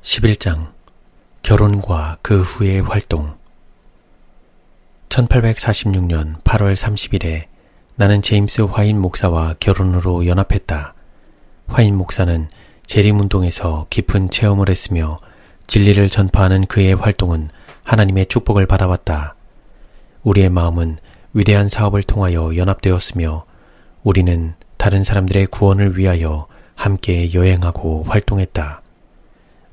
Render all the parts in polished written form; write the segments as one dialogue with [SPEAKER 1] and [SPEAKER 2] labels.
[SPEAKER 1] 11장 결혼과 그 후의 활동 1846년 8월 30일에 나는 제임스 화인 목사와 결혼으로 연합했다. 화인 목사는 재림운동에서 깊은 체험을 했으며 진리를 전파하는 그의 활동은 하나님의 축복을 받아왔다. 우리의 마음은 위대한 사업을 통하여 연합되었으며 우리는 다른 사람들의 구원을 위하여 함께 여행하고 활동했다.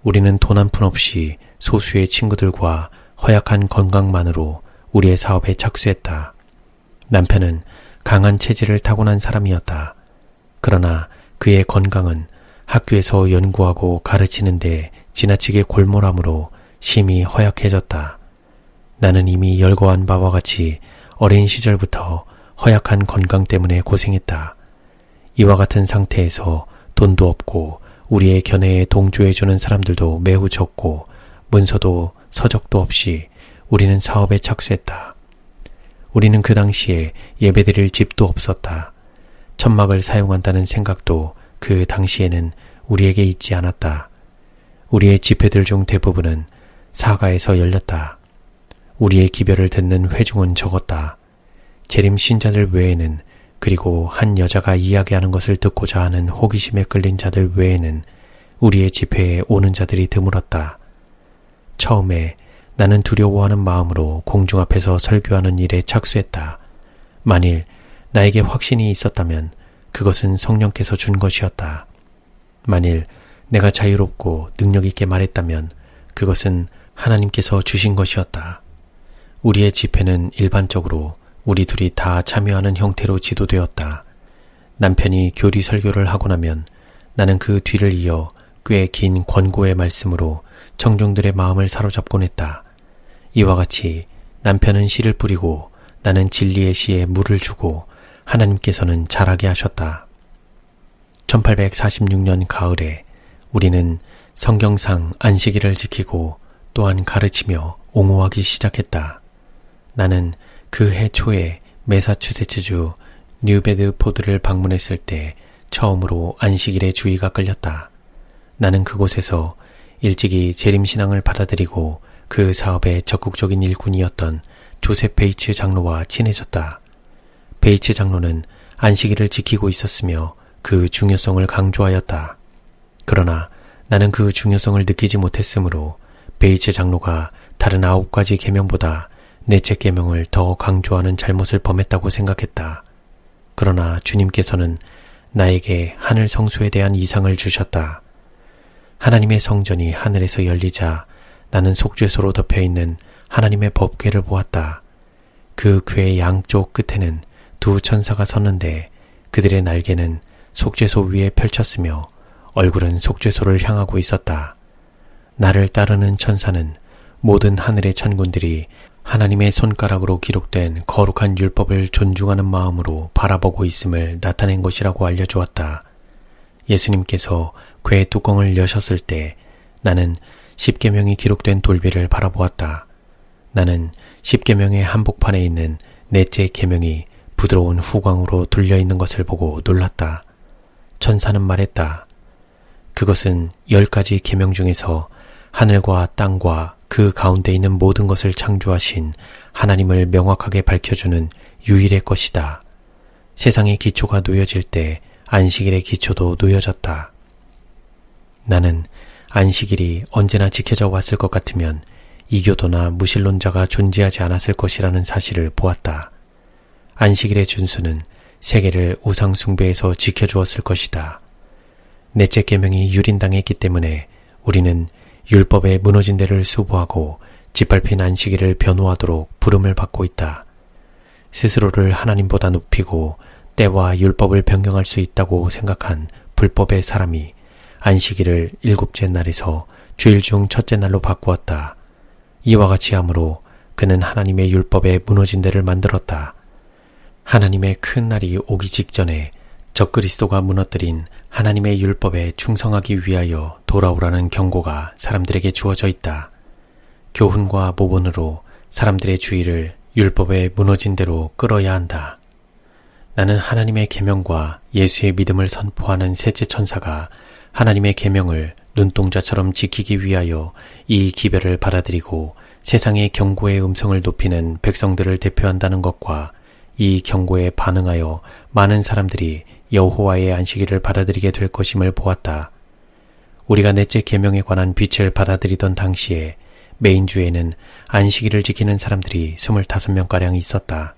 [SPEAKER 1] 우리는 돈 한 푼 없이 소수의 친구들과 허약한 건강만으로 우리의 사업에 착수했다. 남편은 강한 체질을 타고난 사람이었다. 그러나 그의 건강은 학교에서 연구하고 가르치는데 지나치게 골몰하므로 심히 허약해졌다. 나는 이미 열거한 바와 같이 어린 시절부터 허약한 건강 때문에 고생했다. 이와 같은 상태에서 돈도 없고 우리의 견해에 동조해주는 사람들도 매우 적고 문서도 서적도 없이 우리는 사업에 착수했다. 우리는 그 당시에 예배드릴 집도 없었다. 천막을 사용한다는 생각도 그 당시에는 우리에게 있지 않았다. 우리의 집회들 중 대부분은 사가에서 열렸다. 우리의 기별을 듣는 회중은 적었다. 재림 신자들 외에는 그리고 한 여자가 이야기하는 것을 듣고자 하는 호기심에 끌린 자들 외에는 우리의 집회에 오는 자들이 드물었다. 처음에 나는 두려워하는 마음으로 공중 앞에서 설교하는 일에 착수했다. 만일 나에게 확신이 있었다면 그것은 성령께서 준 것이었다. 만일 내가 자유롭고 능력 있게 말했다면 그것은 하나님께서 주신 것이었다. 우리의 집회는 일반적으로 우리 둘이 다 참여하는 형태로 지도되었다. 남편이 교리 설교를 하고 나면 나는 그 뒤를 이어 꽤 긴 권고의 말씀으로 청중들의 마음을 사로잡곤 했다. 이와 같이 남편은 씨를 뿌리고 나는 진리의 씨에 물을 주고 하나님께서는 자라게 하셨다. 1846년 가을에 우리는 성경상 안식일을 지키고 또한 가르치며 옹호하기 시작했다. 나는 그 해 초에 매사추세츠주 뉴베드포드를 방문했을 때 처음으로 안식일의 주의가 끌렸다. 나는 그곳에서 일찍이 재림신앙을 받아들이고 그 사업의 적극적인 일꾼이었던 조셉 베이츠 장로와 친해졌다. 베이츠 장로는 안식일을 지키고 있었으며 그 중요성을 강조하였다. 그러나 나는 그 중요성을 느끼지 못했으므로 베이츠 장로가 다른 9가지 계명보다 넷째 계명을 더 강조하는 잘못을 범했다고 생각했다. 그러나 주님께서는 나에게 하늘 성소에 대한 이상을 주셨다. 하나님의 성전이 하늘에서 열리자 나는 속죄소로 덮여있는 하나님의 법궤를 보았다. 그 궤의 양쪽 끝에는 두 천사가 섰는데 그들의 날개는 속죄소 위에 펼쳤으며 얼굴은 속죄소를 향하고 있었다. 나를 따르는 천사는 모든 하늘의 천군들이 하나님의 손가락으로 기록된 거룩한 율법을 존중하는 마음으로 바라보고 있음을 나타낸 것이라고 알려주었다. 예수님께서 궤 뚜껑을 여셨을 때 나는 십계명이 기록된 돌비를 바라보았다. 나는 십계명의 한복판에 있는 넷째 계명이 부드러운 후광으로 둘려있는 것을 보고 놀랐다. 천사는 말했다. 그것은 10가지 계명 중에서 하늘과 땅과 그 가운데 있는 모든 것을 창조하신 하나님을 명확하게 밝혀주는 유일의 것이다. 세상의 기초가 놓여질 때 안식일의 기초도 놓여졌다. 나는 안식일이 언제나 지켜져 왔을 것 같으면 이교도나 무신론자가 존재하지 않았을 것이라는 사실을 보았다. 안식일의 준수는 세계를 우상 숭배에서 지켜주었을 것이다. 넷째 계명이 유린당했기 때문에 우리는 율법에 무너진 데를 수보하고 짓밟힌 안식일을 변호하도록 부름을 받고 있다. 스스로를 하나님보다 높이고 때와 율법을 변경할 수 있다고 생각한 불법의 사람이 안식일을 7째 날에서 주일 중 첫째 날로 바꾸었다. 이와 같이 함으로 그는 하나님의 율법에 무너진 데를 만들었다. 하나님의 큰 날이 오기 직전에 적그리스도가 무너뜨린 하나님의 율법에 충성하기 위하여 돌아오라는 경고가 사람들에게 주어져 있다. 교훈과 모본으로 사람들의 주의를 율법에 무너진 대로 끌어야 한다. 나는 하나님의 계명과 예수의 믿음을 선포하는 셋째 천사가 하나님의 계명을 눈동자처럼 지키기 위하여 이 기별을 받아들이고 세상의 경고의 음성을 높이는 백성들을 대표한다는 것과 이 경고에 반응하여 많은 사람들이 여호와의 안식일을 받아들이게 될 것임을 보았다. 우리가 넷째 계명에 관한 빛을 받아들이던 당시에 메인주에는 안식일을 지키는 사람들이 25명가량 있었다.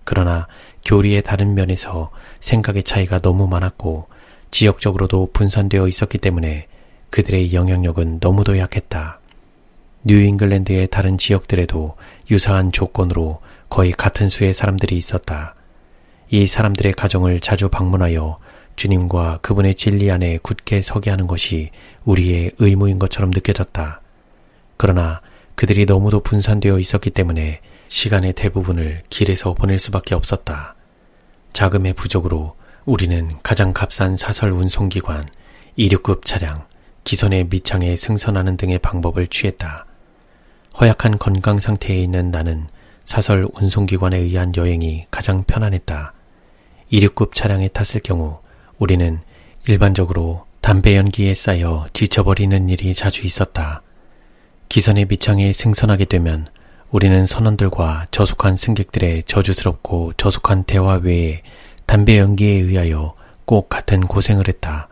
[SPEAKER 1] 그러나 교리의 다른 면에서 생각의 차이가 너무 많았고 지역적으로도 분산되어 있었기 때문에 그들의 영향력은 너무도 약했다. 뉴잉글랜드의 다른 지역들에도 유사한 조건으로 거의 같은 수의 사람들이 있었다. 이 사람들의 가정을 자주 방문하여 주님과 그분의 진리 안에 굳게 서게 하는 것이 우리의 의무인 것처럼 느껴졌다. 그러나 그들이 너무도 분산되어 있었기 때문에 시간의 대부분을 길에서 보낼 수밖에 없었다. 자금의 부족으로 우리는 가장 값싼 사설 운송기관, 2류급 차량, 기선의 밑창에 승선하는 등의 방법을 취했다. 허약한 건강 상태에 있는 나는 사설 운송기관에 의한 여행이 가장 편안했다. 2류급 차량에 탔을 경우 우리는 일반적으로 담배 연기에 쌓여 지쳐버리는 일이 자주 있었다. 기선의 밑창에 승선하게 되면 우리는 선원들과 저속한 승객들의 저주스럽고 저속한 대화 외에 담배 연기에 의하여 꼭 같은 고생을 했다.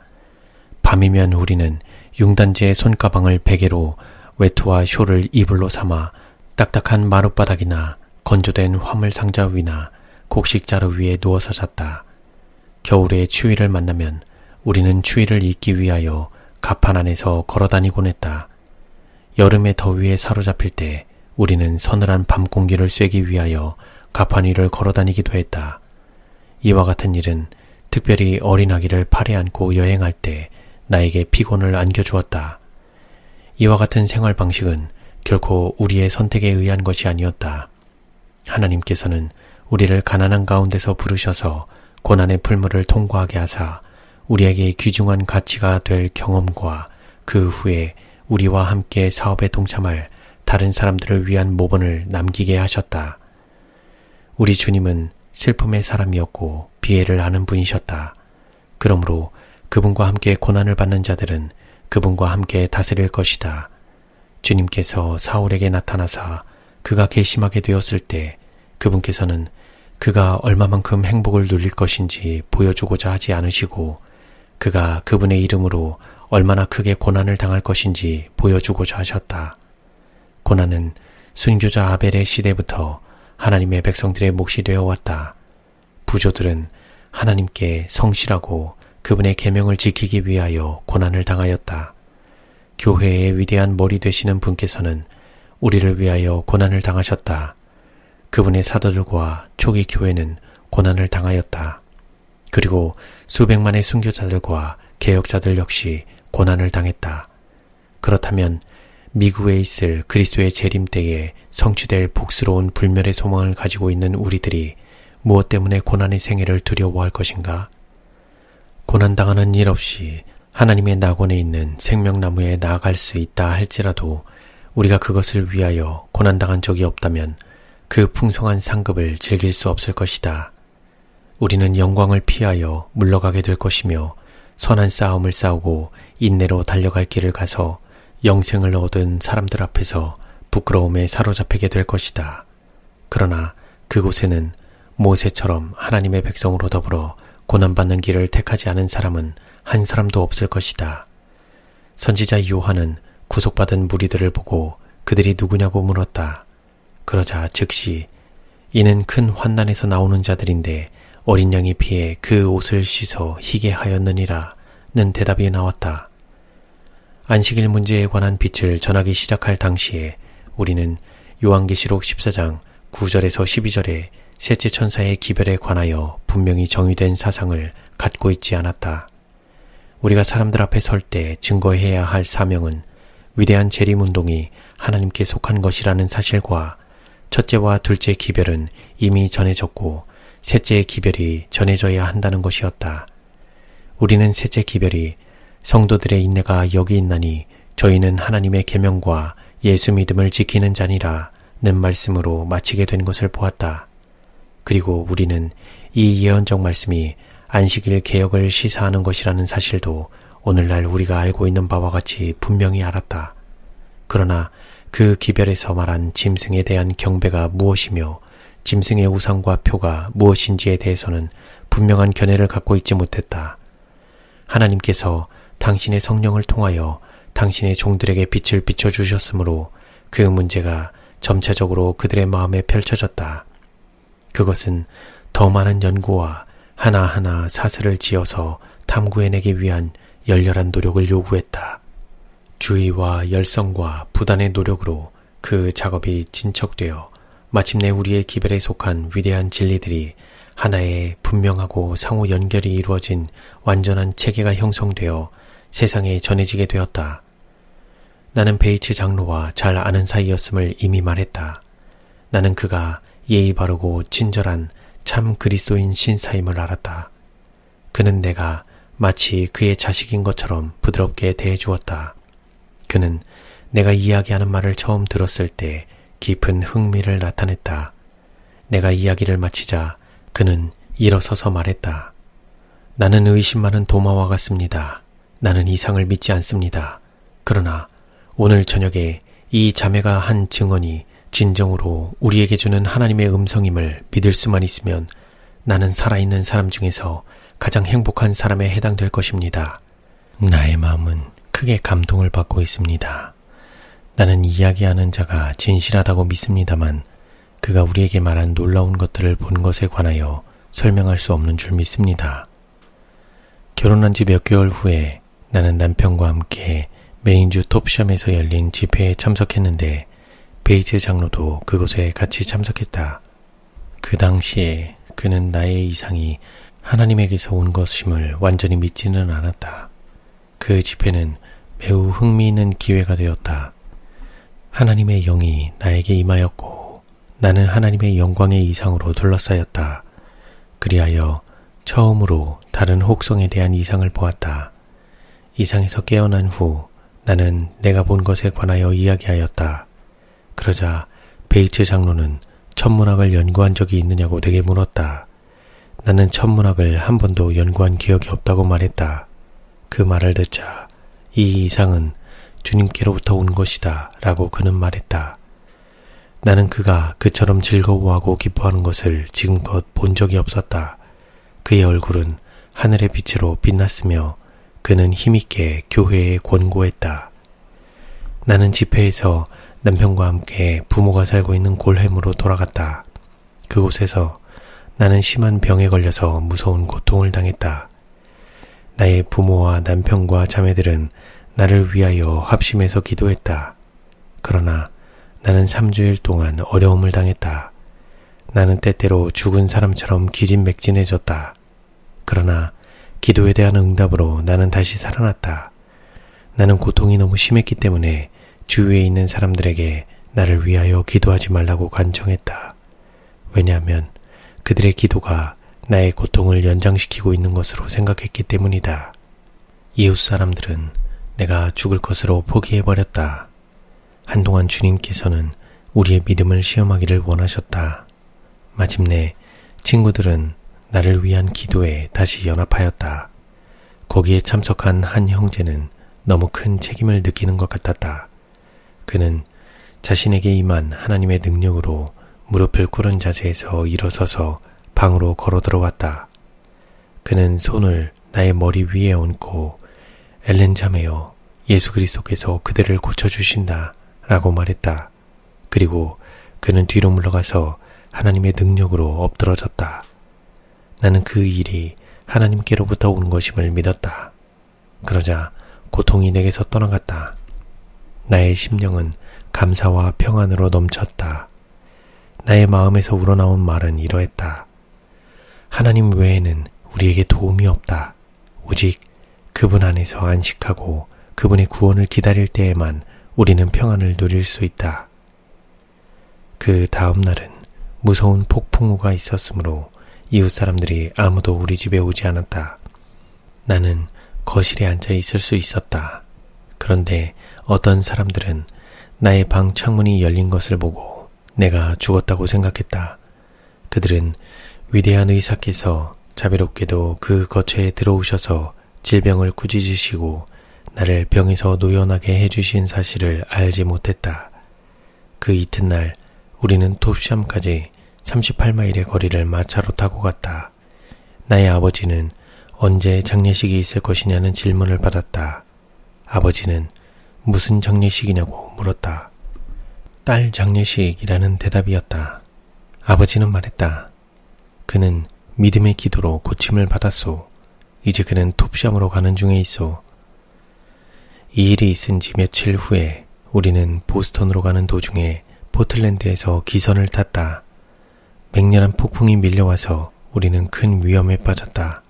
[SPEAKER 1] 밤이면 우리는 융단지의 손가방을 베개로 외투와 쇼를 이불로 삼아 딱딱한 마룻바닥이나 건조된 화물상자 위나 곡식자루 위에 누워서 잤다. 겨울에 추위를 만나면 우리는 추위를 잊기 위하여 가판 안에서 걸어다니곤 했다. 여름의 더위에 사로잡힐 때 우리는 서늘한 밤 공기를 쐬기 위하여 가판 위를 걸어다니기도 했다. 이와 같은 일은 특별히 어린 아기를 팔에 안고 여행할 때 나에게 피곤을 안겨주었다. 이와 같은 생활 방식은 결코 우리의 선택에 의한 것이 아니었다. 하나님께서는 우리를 가난한 가운데서 부르셔서 고난의 풀무를 통과하게 하사 우리에게 귀중한 가치가 될 경험과 그 후에 우리와 함께 사업에 동참할 다른 사람들을 위한 모본을 남기게 하셨다. 우리 주님은 슬픔의 사람이었고 비애를 아는 분이셨다. 그러므로 그분과 함께 고난을 받는 자들은 그분과 함께 다스릴 것이다. 주님께서 사울에게 나타나사 그가 괘씸하게 되었을 때 그분께서는 그가 얼마만큼 행복을 누릴 것인지 보여주고자 하지 않으시고 그가 그분의 이름으로 얼마나 크게 고난을 당할 것인지 보여주고자 하셨다. 고난은 순교자 아벨의 시대부터 하나님의 백성들의 몫이 되어 왔다. 부조들은 하나님께 성실하고 그분의 계명을 지키기 위하여 고난을 당하였다. 교회의 위대한 머리 되시는 분께서는 우리를 위하여 고난을 당하셨다. 그분의 사도들과 초기 교회는 고난을 당하였다. 그리고 수백만의 순교자들과 개혁자들 역시 고난을 당했다. 그렇다면 미국에 있을 그리스도의 재림 때에 성취될 복스러운 불멸의 소망을 가지고 있는 우리들이 무엇 때문에 고난의 생애를 두려워할 것인가? 고난당하는 일 없이 하나님의 낙원에 있는 생명나무에 나아갈 수 있다 할지라도 우리가 그것을 위하여 고난당한 적이 없다면 그 풍성한 상급을 즐길 수 없을 것이다. 우리는 영광을 피하여 물러가게 될 것이며 선한 싸움을 싸우고 인내로 달려갈 길을 가서 영생을 얻은 사람들 앞에서 부끄러움에 사로잡히게 될 것이다. 그러나 그곳에는 모세처럼 하나님의 백성으로 더불어 고난받는 길을 택하지 않은 사람은 한 사람도 없을 것이다. 선지자 요한은 구속받은 무리들을 보고 그들이 누구냐고 물었다. 그러자 즉시 이는 큰 환난에서 나오는 자들인데 어린 양의 피에 그 옷을 씻어 희게 하였느니라 는 대답이 나왔다. 안식일 문제에 관한 빛을 전하기 시작할 당시에 우리는 요한계시록 14장 9절에서 12절에 셋째 천사의 기별에 관하여 분명히 정의된 사상을 갖고 있지 않았다. 우리가 사람들 앞에 설 때 증거해야 할 사명은 위대한 재림운동이 하나님께 속한 것이라는 사실과 첫째와 둘째 기별은 이미 전해졌고 셋째의 기별이 전해져야 한다는 것이었다. 우리는 셋째 기별이 성도들의 인내가 여기 있나니 저희는 하나님의 계명과 예수 믿음을 지키는 자니라 는 말씀으로 마치게 된 것을 보았다. 그리고 우리는 이 예언적 말씀이 안식일 개혁을 시사하는 것이라는 사실도 오늘날 우리가 알고 있는 바와 같이 분명히 알았다. 그러나 그 기별에서 말한 짐승에 대한 경배가 무엇이며 짐승의 우상과 표가 무엇인지에 대해서는 분명한 견해를 갖고 있지 못했다. 하나님께서 당신의 성령을 통하여 당신의 종들에게 빛을 비춰주셨으므로 그 문제가 점차적으로 그들의 마음에 펼쳐졌다. 그것은 더 많은 연구와 하나하나 사슬을 지어서 탐구해내기 위한 열렬한 노력을 요구했다. 주의와 열성과 부단의 노력으로 그 작업이 진척되어 마침내 우리의 기별에 속한 위대한 진리들이 하나의 분명하고 상호 연결이 이루어진 완전한 체계가 형성되어 세상에 전해지게 되었다. 나는 베이츠 장로와 잘 아는 사이였음을 이미 말했다. 나는 그가 예의 바르고 친절한 참 그리스도인 신사임을 알았다. 그는 내가 마치 그의 자식인 것처럼 부드럽게 대해주었다. 그는 내가 이야기하는 말을 처음 들었을 때 깊은 흥미를 나타냈다. 내가 이야기를 마치자 그는 일어서서 말했다. 나는 의심 많은 도마와 같습니다. 나는 이상을 믿지 않습니다. 그러나 오늘 저녁에 이 자매가 한 증언이 진정으로 우리에게 주는 하나님의 음성임을 믿을 수만 있으면 나는 살아있는 사람 중에서 가장 행복한 사람에 해당될 것입니다. 나의 마음은 크게 감동을 받고 있습니다. 나는 이야기하는 자가 진실하다고 믿습니다만 그가 우리에게 말한 놀라운 것들을 본 것에 관하여 설명할 수 없는 줄 믿습니다. 결혼한 지 몇 개월 후에 나는 남편과 함께 메인주 톱샴에서 열린 집회에 참석했는데 베이츠 장로도 그곳에 같이 참석했다. 그 당시에 그는 나의 이상이 하나님에게서 온 것임을 완전히 믿지는 않았다. 그 집회는 매우 흥미있는 기회가 되었다. 하나님의 영이 나에게 임하였고 나는 하나님의 영광의 이상으로 둘러싸였다. 그리하여 처음으로 다른 혹성에 대한 이상을 보았다. 이상에서 깨어난 후 나는 내가 본 것에 관하여 이야기하였다. 그러자 베이츠 장로는 천문학을 연구한 적이 있느냐고 내게 물었다. 나는 천문학을 한 번도 연구한 기억이 없다고 말했다. 그 말을 듣자 이 이상은 주님께로부터 온 것이다 라고 그는 말했다. 나는 그가 그처럼 즐거워하고 기뻐하는 것을 지금껏 본 적이 없었다. 그의 얼굴은 하늘의 빛으로 빛났으며 그는 힘있게 교회에 권고했다. 나는 집회에서 남편과 함께 부모가 살고 있는 골햄으로 돌아갔다. 그곳에서 나는 심한 병에 걸려서 무서운 고통을 당했다. 나의 부모와 남편과 자매들은 나를 위하여 합심해서 기도했다. 그러나 나는 3주일 동안 어려움을 당했다. 나는 때때로 죽은 사람처럼 기진맥진해졌다. 그러나 기도에 대한 응답으로 나는 다시 살아났다. 나는 고통이 너무 심했기 때문에 주위에 있는 사람들에게 나를 위하여 기도하지 말라고 간청했다. 왜냐하면 그들의 기도가 나의 고통을 연장시키고 있는 것으로 생각했기 때문이다. 이웃 사람들은 내가 죽을 것으로 포기해버렸다. 한동안 주님께서는 우리의 믿음을 시험하기를 원하셨다. 마침내 친구들은 나를 위한 기도에 다시 연합하였다. 거기에 참석한 한 형제는 너무 큰 책임을 느끼는 것 같았다. 그는 자신에게 임한 하나님의 능력으로 무릎을 꿇은 자세에서 일어서서 방으로 걸어 들어왔다. 그는 손을 나의 머리 위에 얹고 엘렌 자매여, 예수 그리스도께서 그대를 고쳐주신다 라고 말했다. 그리고 그는 뒤로 물러가서 하나님의 능력으로 엎드러졌다. 나는 그 일이 하나님께로부터 온 것임을 믿었다. 그러자 고통이 내게서 떠나갔다. 나의 심령은 감사와 평안으로 넘쳤다. 나의 마음에서 우러나온 말은 이러했다. 하나님 외에는 우리에게 도움이 없다. 오직 그분 안에서 안식하고 그분의 구원을 기다릴 때에만 우리는 평안을 누릴 수 있다. 그 다음 날은 무서운 폭풍우가 있었으므로 이웃 사람들이 아무도 우리 집에 오지 않았다. 나는 거실에 앉아 있을 수 있었다. 그런데 어떤 사람들은 나의 방 창문이 열린 것을 보고 내가 죽었다고 생각했다. 그들은 위대한 의사께서 자비롭게도 그 거처에 들어오셔서 질병을 꾸짖으시고 나를 병에서 노연하게 해주신 사실을 알지 못했다. 그 이튿날 우리는 톱샴까지 38마일의 거리를 마차로 타고 갔다. 나의 아버지는 언제 장례식이 있을 것이냐는 질문을 받았다. 아버지는 무슨 장례식이냐고 물었다. 딸 장례식이라는 대답이었다. 아버지는 말했다. 그는 믿음의 기도로 고침을 받았소. 이제 그는 톱샴으로 가는 중에 있소. 이 일이 있은 지 며칠 후에 우리는 보스턴으로 가는 도중에 포틀랜드에서 기선을 탔다. 맹렬한 폭풍이 밀려와서 우리는 큰 위험에 빠졌다.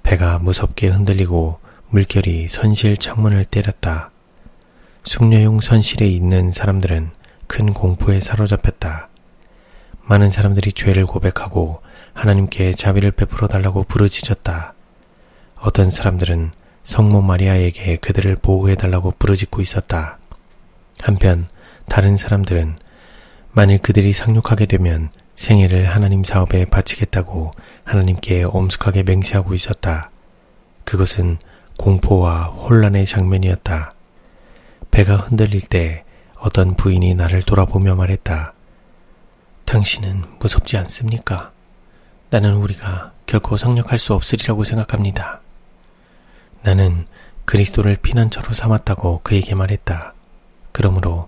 [SPEAKER 1] 배가 무섭게 흔들리고 물결이 선실 창문을 때렸다. 숙녀용 선실에 있는 사람들은 큰 공포에 사로잡혔다. 많은 사람들이 죄를 고백하고 하나님께 자비를 베풀어 달라고 부르짖었다. 어떤 사람들은 성모 마리아에게 그들을 보호해 달라고 부르짖고 있었다. 한편 다른 사람들은 만일 그들이 상륙하게 되면 생애를 하나님 사업에 바치겠다고 하나님께 엄숙하게 맹세하고 있었다. 그것은 공포와 혼란의 장면이었다. 배가 흔들릴 때 어떤 부인이 나를 돌아보며 말했다. 당신은 무섭지 않습니까? 나는 우리가 결코 상륙할 수 없으리라고 생각합니다. 나는 그리스도를 피난처로 삼았다고 그에게 말했다. 그러므로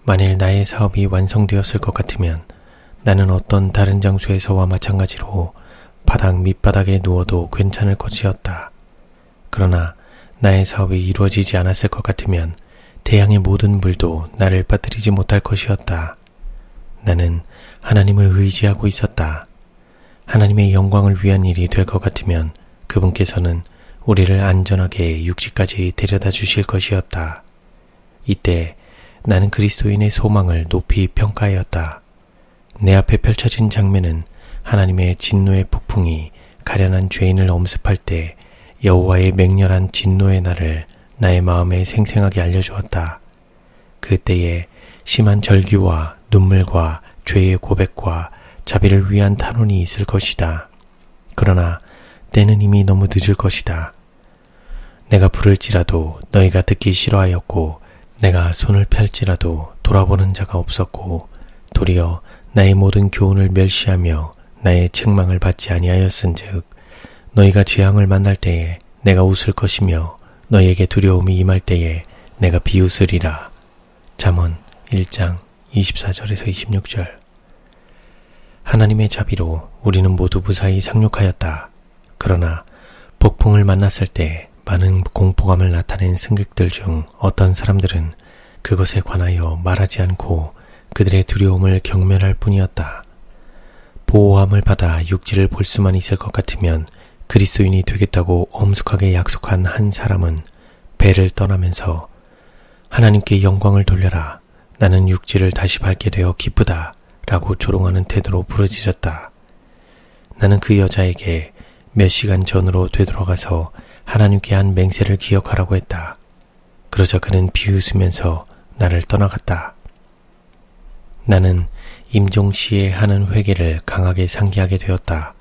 [SPEAKER 1] 만일 나의 사업이 완성되었을 것 같으면 나는 어떤 다른 장소에서와 마찬가지로 바닥 밑바닥에 누워도 괜찮을 것이었다. 그러나 나의 사업이 이루어지지 않았을 것 같으면 태양의 모든 불도 나를 빠뜨리지 못할 것이었다. 나는 하나님을 의지하고 있었다. 하나님의 영광을 위한 일이 될 것 같으면 그분께서는 우리를 안전하게 육지까지 데려다 주실 것이었다. 이때 나는 그리스도인의 소망을 높이 평가하였다. 내 앞에 펼쳐진 장면은 하나님의 진노의 폭풍이 가련한 죄인을 엄습할 때 여호와의 맹렬한 진노의 날을 나의 마음에 생생하게 알려주었다. 그때에 심한 절규와 눈물과 죄의 고백과 자비를 위한 탄원이 있을 것이다. 그러나 때는 이미 너무 늦을 것이다. 내가 부를지라도 너희가 듣기 싫어하였고 내가 손을 펼지라도 돌아보는 자가 없었고 도리어 나의 모든 교훈을 멸시하며 나의 책망을 받지 아니하였은즉 너희가 재앙을 만날 때에 내가 웃을 것이며 너희에게 두려움이 임할 때에 내가 비웃으리라. 잠언 1장 24절에서 26절. 하나님의 자비로 우리는 모두 무사히 상륙하였다. 그러나 폭풍을 만났을 때 많은 공포감을 나타낸 승객들 중 어떤 사람들은 그것에 관하여 말하지 않고 그들의 두려움을 경멸할 뿐이었다. 보호함을 받아 육지를 볼 수만 있을 것 같으면 그리스도인이 되겠다고 엄숙하게 약속한 한 사람은 배를 떠나면서 하나님께 영광을 돌려라. 나는 육지를 다시 밟게 되어 기쁘다. 라고 조롱하는 태도로 부르짖었다. 나는 그 여자에게 몇 시간 전으로 되돌아가서 하나님께 한 맹세를 기억하라고 했다. 그러자 그는 비웃으면서 나를 떠나갔다. 나는 임종시에 하는 회개를 강하게 상기하게 되었다.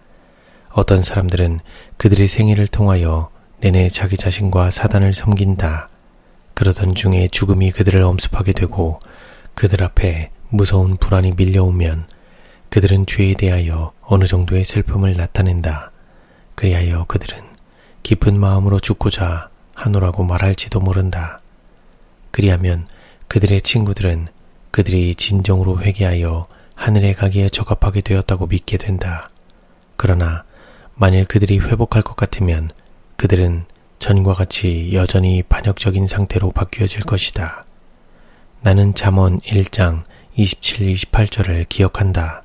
[SPEAKER 1] 어떤 사람들은 그들의 생애를 통하여 내내 자기 자신과 사단을 섬긴다. 그러던 중에 죽음이 그들을 엄습하게 되고 그들 앞에 무서운 불안이 밀려오면 그들은 죄에 대하여 어느 정도의 슬픔을 나타낸다. 그리하여 그들은 깊은 마음으로 죽고자 하노라고 말할지도 모른다. 그리하면 그들의 친구들은 그들이 진정으로 회개하여 하늘에 가기에 적합하게 되었다고 믿게 된다. 그러나 만일 그들이 회복할 것 같으면 그들은 전과 같이 여전히 반역적인 상태로 바뀌어질 것이다. 나는 잠언 1장 27, 28절을 기억한다.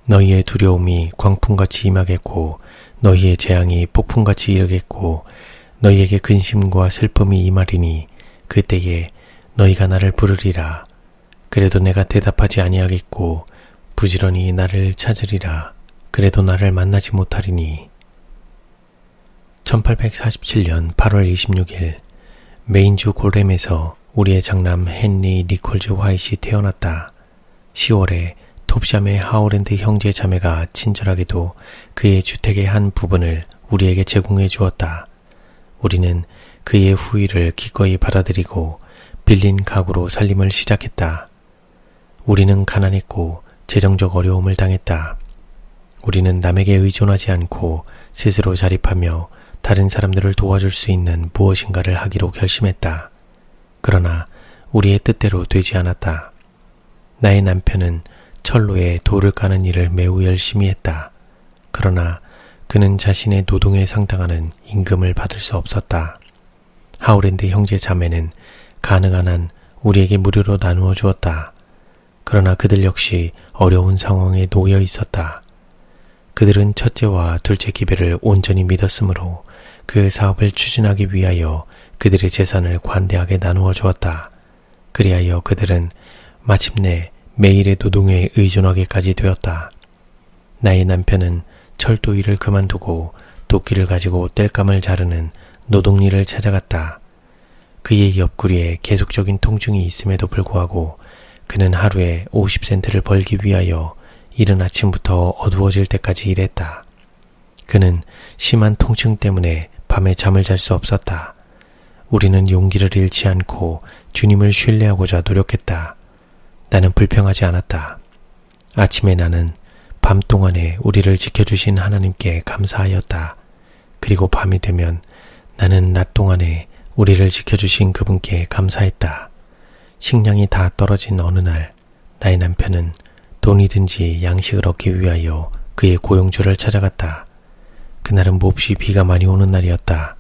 [SPEAKER 1] 너희의 두려움이 광풍같이 임하겠고 너희의 재앙이 폭풍같이 이르겠고 너희에게 근심과 슬픔이 임하리니 그때에 너희가 나를 부르리라. 그래도 내가 대답하지 아니하겠고 부지런히 나를 찾으리라. 그래도 나를 만나지 못하리니. 1847년 8월 26일 메인주 골렘에서 우리의 장남 헨리 니콜즈 화이트이 태어났다. 10월에 톱샴의 하우랜드 형제 자매가 친절하게도 그의 주택의 한 부분을 우리에게 제공해 주었다. 우리는 그의 후위를 기꺼이 받아들이고 빌린 가구로 살림을 시작했다. 우리는 가난했고 재정적 어려움을 당했다. 우리는 남에게 의존하지 않고 스스로 자립하며 다른 사람들을 도와줄 수 있는 무엇인가를 하기로 결심했다. 그러나 우리의 뜻대로 되지 않았다. 나의 남편은 철로에 돌을 까는 일을 매우 열심히 했다. 그러나 그는 자신의 노동에 상당하는 임금을 받을 수 없었다. 하울랜드 형제 자매는 가능한 한 우리에게 무료로 나누어 주었다. 그러나 그들 역시 어려운 상황에 놓여 있었다. 그들은 첫째와 둘째 기별을 온전히 믿었으므로 그 사업을 추진하기 위하여 그들의 재산을 관대하게 나누어 주었다. 그리하여 그들은 마침내 매일의 노동에 의존하게까지 되었다. 나의 남편은 철도 일을 그만두고 도끼를 가지고 땔감을 자르는 노동일을 찾아갔다. 그의 옆구리에 계속적인 통증이 있음에도 불구하고 그는 하루에 50센트를 벌기 위하여 이른 아침부터 어두워질 때까지 일했다. 그는 심한 통증 때문에 밤에 잠을 잘 수 없었다. 우리는 용기를 잃지 않고 주님을 신뢰하고자 노력했다. 나는 불평하지 않았다. 아침에 나는 밤 동안에 우리를 지켜주신 하나님께 감사하였다. 그리고 밤이 되면 나는 낮 동안에 우리를 지켜주신 그분께 감사했다. 식량이 다 떨어진 어느 날 나의 남편은 돈이든지 양식을 얻기 위하여 그의 고용주를 찾아갔다. 그날은 몹시 비가 많이 오는 날이었다.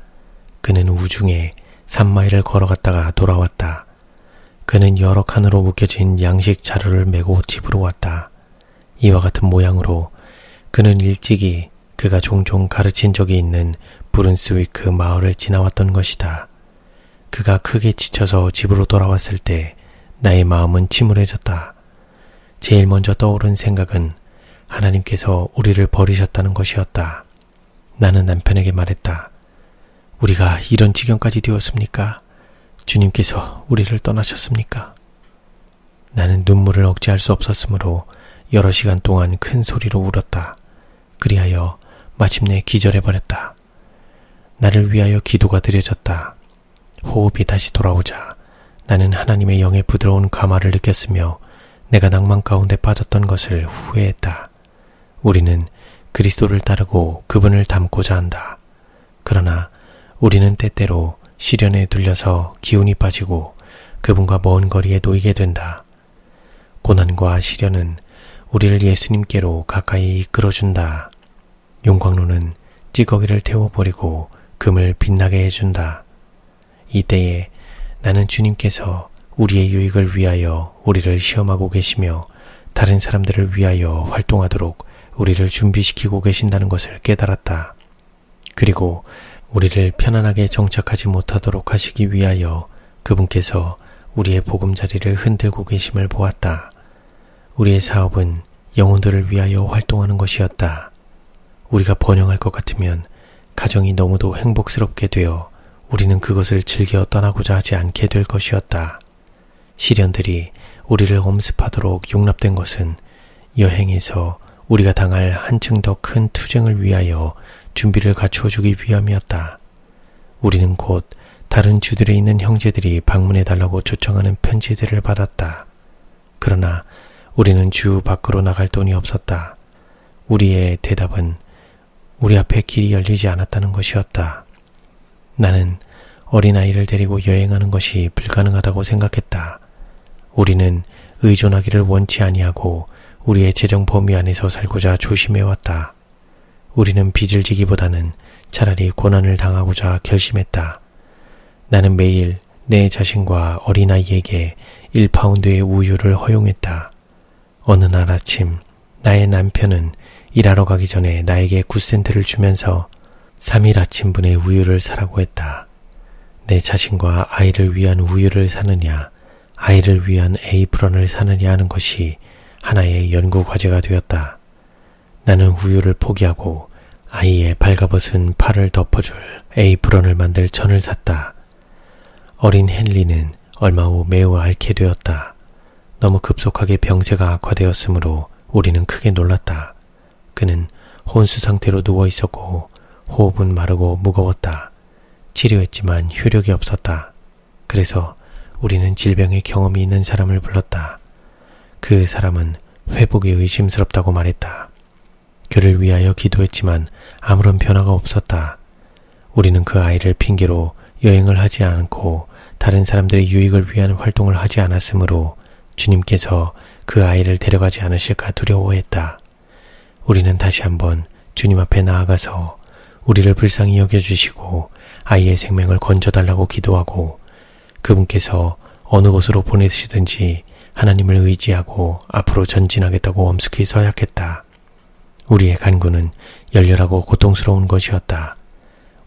[SPEAKER 1] 그는 우중에 3마일을 걸어갔다가 돌아왔다. 그는 여러 칸으로 묶여진 양식 자루를 메고 집으로 왔다. 이와 같은 모양으로 그는 일찍이 그가 종종 가르친 적이 있는 브룬스위크 마을을 지나왔던 것이다. 그가 크게 지쳐서 집으로 돌아왔을 때 나의 마음은 침울해졌다. 제일 먼저 떠오른 생각은 하나님께서 우리를 버리셨다는 것이었다. 나는 남편에게 말했다. 우리가 이런 지경까지 되었습니까? 주님께서 우리를 떠나셨습니까? 나는 눈물을 억제할 수 없었으므로 여러 시간 동안 큰 소리로 울었다. 그리하여 마침내 기절해버렸다. 나를 위하여 기도가 드려졌다. 호흡이 다시 돌아오자 나는 하나님의 영의 부드러운 감화를 느꼈으며 내가 낭만 가운데 빠졌던 것을 후회했다. 우리는 그리스도를 따르고 그분을 닮고자 한다. 그러나 우리는 때때로 시련에 들려서 기운이 빠지고 그분과 먼 거리에 놓이게 된다. 고난과 시련은 우리를 예수님께로 가까이 이끌어준다. 용광로는 찌꺼기를 태워버리고 금을 빛나게 해준다. 이때에 나는 주님께서 우리의 유익을 위하여 우리를 시험하고 계시며 다른 사람들을 위하여 활동하도록 우리를 준비시키고 계신다는 것을 깨달았다. 그리고 우리를 편안하게 정착하지 못하도록 하시기 위하여 그분께서 우리의 보금자리를 흔들고 계심을 보았다. 우리의 사업은 영혼들을 위하여 활동하는 것이었다. 우리가 번영할 것 같으면 가정이 너무도 행복스럽게 되어 우리는 그것을 즐겨 떠나고자 하지 않게 될 것이었다. 시련들이 우리를 엄습하도록 용납된 것은 여행에서 우리가 당할 한층 더 큰 투쟁을 위하여 준비를 갖추어주기 위함이었다. 우리는 곧 다른 주들에 있는 형제들이 방문해달라고 초청하는 편지들을 받았다. 그러나 우리는 주 밖으로 나갈 돈이 없었다. 우리의 대답은 우리 앞에 길이 열리지 않았다는 것이었다. 나는 어린아이를 데리고 여행하는 것이 불가능하다고 생각했다. 우리는 의존하기를 원치 아니하고 우리의 재정 범위 안에서 살고자 조심해왔다. 우리는 빚을 지기보다는 차라리 고난을 당하고자 결심했다. 나는 매일 내 자신과 어린아이에게 1파운드의 우유를 허용했다. 어느 날 아침 나의 남편은 일하러 가기 전에 나에게 9센트를 주면서 3일 아침분의 우유를 사라고 했다. 내 자신과 아이를 위한 우유를 사느냐, 아이를 위한 에이프런을 사느냐 하는 것이 하나의 연구 과제가 되었다. 나는 우유를 포기하고 아이의 발가벗은 팔을 덮어줄 에이프런을 만들 천을 샀다. 어린 헨리는 얼마 후 매우 앓게 되었다. 너무 급속하게 병세가 악화되었으므로 우리는 크게 놀랐다. 그는 혼수 상태로 누워 있었고 호흡은 마르고 무거웠다. 치료했지만 효력이 없었다. 그래서 우리는 질병의 경험이 있는 사람을 불렀다. 그 사람은 회복이 의심스럽다고 말했다. 그를 위하여 기도했지만 아무런 변화가 없었다. 우리는 그 아이를 핑계로 여행을 하지 않고 다른 사람들의 유익을 위한 활동을 하지 않았으므로 주님께서 그 아이를 데려가지 않으실까 두려워했다. 우리는 다시 한번 주님 앞에 나아가서 우리를 불쌍히 여겨주시고 아이의 생명을 건져달라고 기도하고 그분께서 어느 곳으로 보내시든지 하나님을 의지하고 앞으로 전진하겠다고 엄숙히 서약했다. 우리의 간구는 열렬하고 고통스러운 것이었다.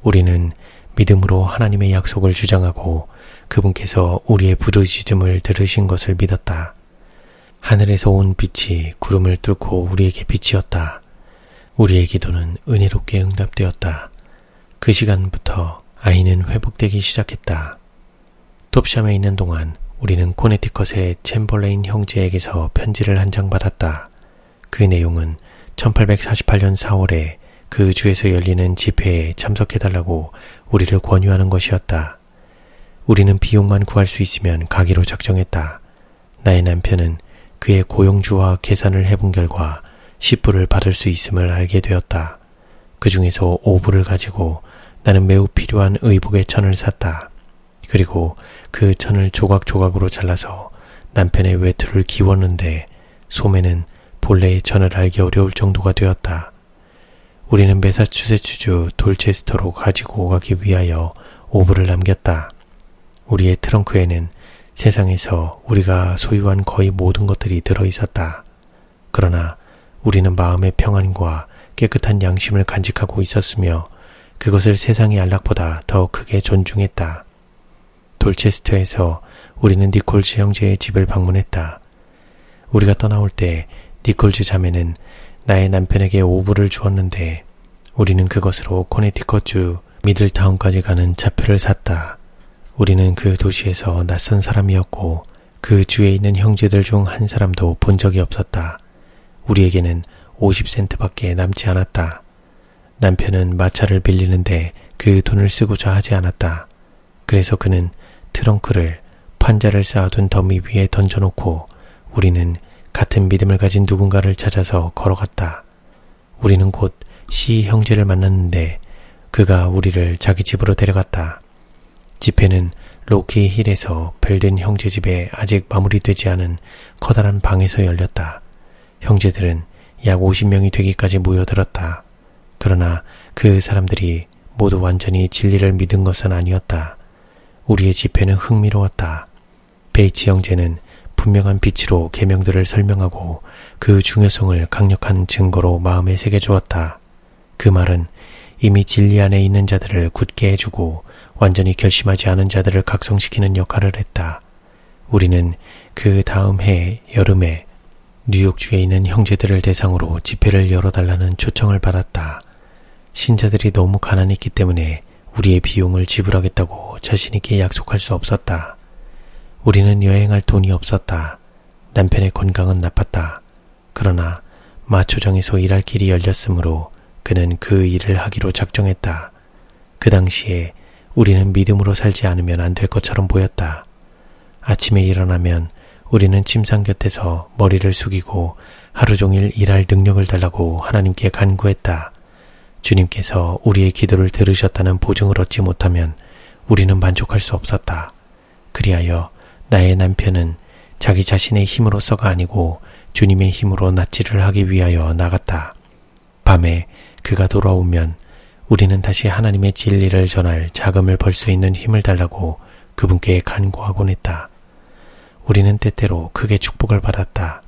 [SPEAKER 1] 우리는 믿음으로 하나님의 약속을 주장하고 그분께서 우리의 부르짖음을 들으신 것을 믿었다. 하늘에서 온 빛이 구름을 뚫고 우리에게 비치었다. 우리의 기도는 은혜롭게 응답되었다. 그 시간부터 아이는 회복되기 시작했다. 톱샴에 있는 동안 우리는 코네티컷의 챔벌레인 형제에게서 편지를 한 장 받았다. 그 내용은 1848년 4월에 그 주에서 열리는 집회에 참석해달라고 우리를 권유하는 것이었다. 우리는 비용만 구할 수 있으면 가기로 작정했다. 나의 남편은 그의 고용주와 계산을 해본 결과 10불을 받을 수 있음을 알게 되었다. 그 중에서 5불을 가지고 나는 매우 필요한 의복의 천을 샀다. 그리고 그 천을 조각조각으로 잘라서 남편의 외투를 기웠는데 소매는 본래의 천을 알기 어려울 정도가 되었다. 우리는 매사추세츠주 돌체스터로 가지고 가기 위하여 5불을 남겼다. 우리의 트렁크에는 세상에서 우리가 소유한 거의 모든 것들이 들어있었다. 그러나 우리는 마음의 평안과 깨끗한 양심을 간직하고 있었으며 그것을 세상의 안락보다 더 크게 존중했다. 돌체스터에서 우리는 니콜즈 형제의 집을 방문했다. 우리가 떠나올 때 니콜즈 자매는 나의 남편에게 5불을 주었는데 우리는 그것으로 코네티컷주 미들타운까지 가는 차표를 샀다. 우리는 그 도시에서 낯선 사람이었고 그 주에 있는 형제들 중 한 사람도 본 적이 없었다. 우리에게는 50센트밖에 남지 않았다. 남편은 마차를 빌리는데 그 돈을 쓰고자 하지 않았다. 그래서 그는 트렁크를 판자를 쌓아둔 더미 위에 던져놓고 우리는 같은 믿음을 가진 누군가를 찾아서 걸어갔다. 우리는 곧 시 형제를 만났는데 그가 우리를 자기 집으로 데려갔다. 집회는 로키 힐에서 벨든 형제 집에 아직 마무리되지 않은 커다란 방에서 열렸다. 형제들은 약 50명이 되기까지 모여들었다. 그러나 그 사람들이 모두 완전히 진리를 믿은 것은 아니었다. 우리의 집회는 흥미로웠다. 베이츠 형제는 분명한 빛으로 계명들을 설명하고 그 중요성을 강력한 증거로 마음에 새겨주었다. 그 말은 이미 진리 안에 있는 자들을 굳게 해주고 완전히 결심하지 않은 자들을 각성시키는 역할을 했다. 우리는 그 다음 해 여름에 뉴욕주에 있는 형제들을 대상으로 집회를 열어달라는 초청을 받았다. 신자들이 너무 가난했기 때문에 우리의 비용을 지불하겠다고 자신있게 약속할 수 없었다. 우리는 여행할 돈이 없었다. 남편의 건강은 나빴다. 그러나 마초정에서 일할 길이 열렸으므로 그는 그 일을 하기로 작정했다. 그 당시에 우리는 믿음으로 살지 않으면 안 될 것처럼 보였다. 아침에 일어나면 우리는 침상 곁에서 머리를 숙이고 하루 종일 일할 능력을 달라고 하나님께 간구했다. 주님께서 우리의 기도를 들으셨다는 보증을 얻지 못하면 우리는 만족할 수 없었다. 그리하여 나의 남편은 자기 자신의 힘으로서가 아니고 주님의 힘으로 낫지를 하기 위하여 나갔다. 밤에 그가 돌아오면 우리는 다시 하나님의 진리를 전할 자금을 벌 수 있는 힘을 달라고 그분께 간구하곤 했다. 우리는 때때로 크게 축복을 받았다.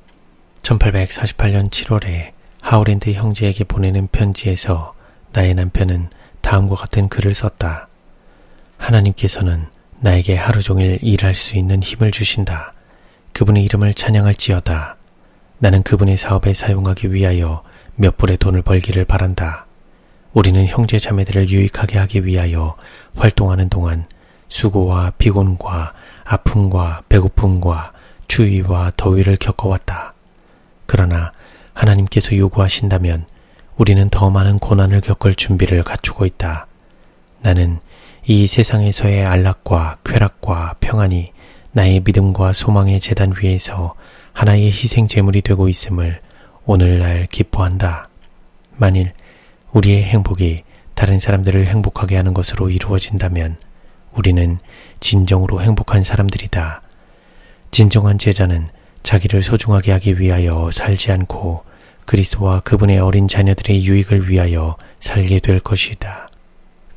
[SPEAKER 1] 1848년 7월에 하울랜드 형제에게 보내는 편지에서 나의 남편은 다음과 같은 글을 썼다. 하나님께서는 나에게 하루 종일 일할 수 있는 힘을 주신다. 그분의 이름을 찬양할지어다. 나는 그분의 사업에 사용하기 위하여 몇 불의 돈을 벌기를 바란다. 우리는 형제 자매들을 유익하게 하기 위하여 활동하는 동안 수고와 피곤과 아픔과 배고픔과 추위와 더위를 겪어왔다. 그러나 하나님께서 요구하신다면 우리는 더 많은 고난을 겪을 준비를 갖추고 있다. 나는 이 세상에서의 안락과 쾌락과 평안이 나의 믿음과 소망의 제단 위에서 하나의 희생 제물이 되고 있음을 오늘날 기뻐한다. 만일 우리의 행복이 다른 사람들을 행복하게 하는 것으로 이루어진다면 우리는 진정으로 행복한 사람들이다. 진정한 제자는 자기를 소중하게 하기 위하여 살지 않고 그리스도와 그분의 어린 자녀들의 유익을 위하여 살게 될 것이다.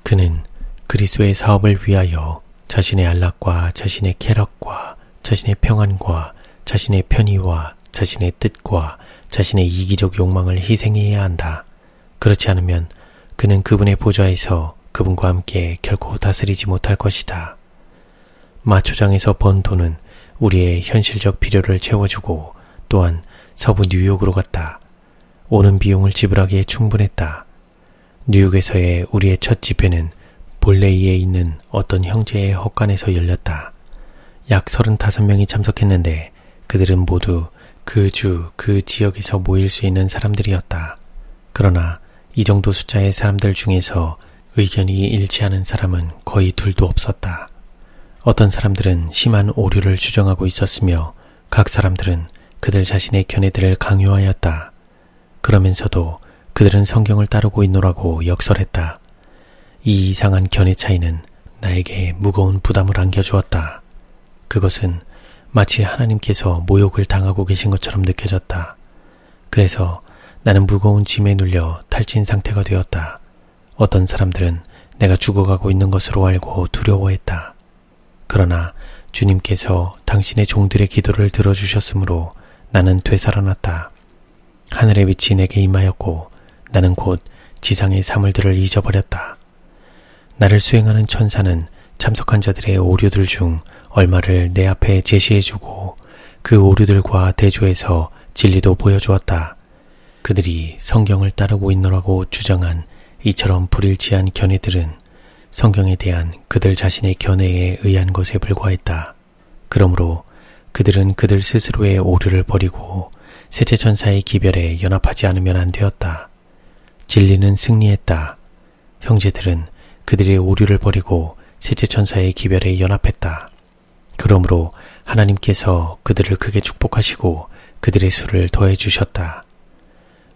[SPEAKER 1] 그는 그리스도의 사업을 위하여 자신의 안락과 자신의 쾌락과 자신의 평안과 자신의 편의와 자신의 뜻과 자신의 이기적 욕망을 희생해야 한다. 그렇지 않으면 그는 그분의 보좌에서 그분과 함께 결코 다스리지 못할 것이다. 마초장에서 번 돈은 우리의 현실적 필요를 채워주고 또한 서부 뉴욕으로 갔다. 오는 비용을 지불하기에 충분했다. 뉴욕에서의 우리의 첫 집회는 볼레이에 있는 어떤 형제의 헛간에서 열렸다. 약 35명이 참석했는데 그들은 모두 그 지역에서 모일 수 있는 사람들이었다. 그러나 이 정도 숫자의 사람들 중에서 의견이 일치하는 사람은 거의 둘도 없었다. 어떤 사람들은 심한 오류를 주장하고 있었으며 각 사람들은 그들 자신의 견해들을 강요하였다. 그러면서도 그들은 성경을 따르고 있노라고 역설했다. 이 이상한 견해 차이는 나에게 무거운 부담을 안겨주었다. 그것은 마치 하나님께서 모욕을 당하고 계신 것처럼 느껴졌다. 그래서 나는 무거운 짐에 눌려 탈진 상태가 되었다. 어떤 사람들은 내가 죽어가고 있는 것으로 알고 두려워했다. 그러나 주님께서 당신의 종들의 기도를 들어주셨으므로 나는 되살아났다. 하늘의 빛이 내게 임하였고 나는 곧 지상의 사물들을 잊어버렸다. 나를 수행하는 천사는 참석한 자들의 오류들 중 얼마를 내 앞에 제시해주고 그 오류들과 대조해서 진리도 보여주었다. 그들이 성경을 따르고 있노라고 주장한 이처럼 불일치한 견해들은 성경에 대한 그들 자신의 견해에 의한 것에 불과했다. 그러므로 그들은 그들 스스로의 오류를 버리고 셋째 천사의 기별에 연합하지 않으면 안 되었다. 진리는 승리했다. 형제들은 그들의 오류를 버리고 셋째 천사의 기별에 연합했다. 그러므로 하나님께서 그들을 크게 축복하시고 그들의 수를 더해 주셨다.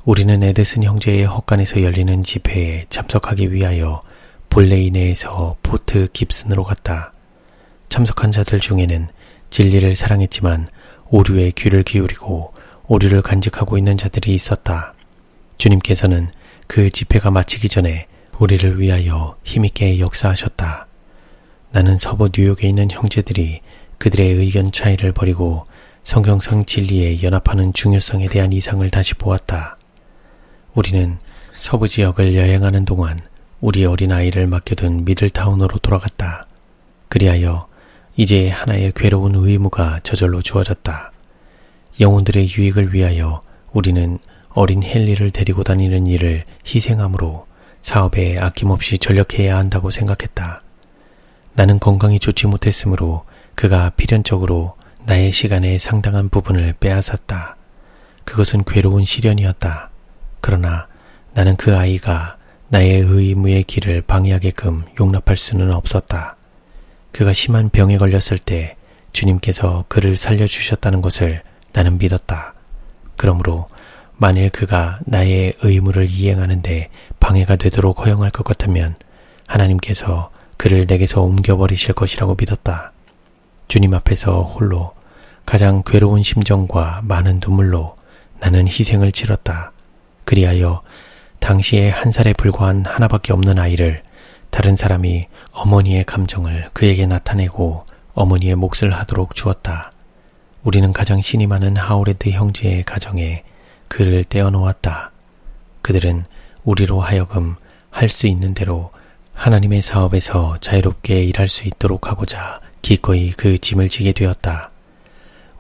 [SPEAKER 1] 우리는 에드슨 형제의 헛간에서 열리는 집회에 참석하기 위하여 볼레이 내에서 포트 깁슨으로 갔다. 참석한 자들 중에는 진리를 사랑했지만 오류에 귀를 기울이고 오류를 간직하고 있는 자들이 있었다. 주님께서는 그 집회가 마치기 전에 우리를 위하여 힘있게 역사하셨다. 나는 서부 뉴욕에 있는 형제들이 그들의 의견 차이를 버리고 성경상 진리에 연합하는 중요성에 대한 이상을 다시 보았다. 우리는 서부 지역을 여행하는 동안 우리 어린아이를 맡겨둔 미들타운으로 돌아갔다. 그리하여 이제 하나의 괴로운 의무가 저절로 주어졌다. 영혼들의 유익을 위하여 우리는 어린 헨리를 데리고 다니는 일을 희생함으로 사업에 아낌없이 전력해야 한다고 생각했다. 나는 건강이 좋지 못했으므로 그가 필연적으로 나의 시간의 상당한 부분을 빼앗았다. 그것은 괴로운 시련이었다. 그러나 나는 그 아이가 나의 의무의 길을 방해하게끔 용납할 수는 없었다. 그가 심한 병에 걸렸을 때 주님께서 그를 살려주셨다는 것을 나는 믿었다. 그러므로 만일 그가 나의 의무를 이행하는데 방해가 되도록 허용할 것 같으면 하나님께서 그를 내게서 옮겨버리실 것이라고 믿었다. 주님 앞에서 홀로 가장 괴로운 심정과 많은 눈물로 나는 희생을 치렀다. 그리하여 당시에 1살에 불과한 하나밖에 없는 아이를 다른 사람이 어머니의 감정을 그에게 나타내고 어머니의 몫을 하도록 주었다. 우리는 가장 신이 많은 하오레드 형제의 가정에 그를 떼어놓았다. 그들은 우리로 하여금 할 수 있는 대로 하나님의 사업에서 자유롭게 일할 수 있도록 하고자 기꺼이 그 짐을 지게 되었다.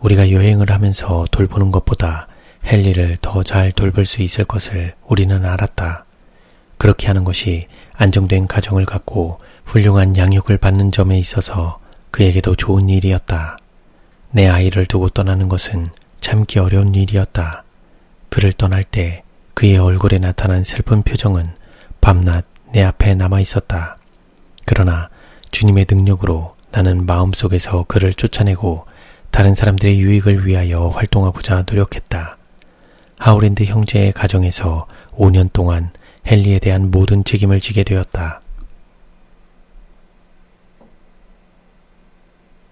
[SPEAKER 1] 우리가 여행을 하면서 돌보는 것보다 헨리를 더 잘 돌볼 수 있을 것을 우리는 알았다. 그렇게 하는 것이 안정된 가정을 갖고 훌륭한 양육을 받는 점에 있어서 그에게도 좋은 일이었다. 내 아이를 두고 떠나는 것은 참기 어려운 일이었다. 그를 떠날 때 그의 얼굴에 나타난 슬픈 표정은 밤낮 내 앞에 남아 있었다. 그러나 주님의 능력으로 나는 마음속에서 그를 쫓아내고 다른 사람들의 유익을 위하여 활동하고자 노력했다. 하울랜드 형제의 가정에서 5년 동안 헨리에 대한 모든 책임을 지게 되었다.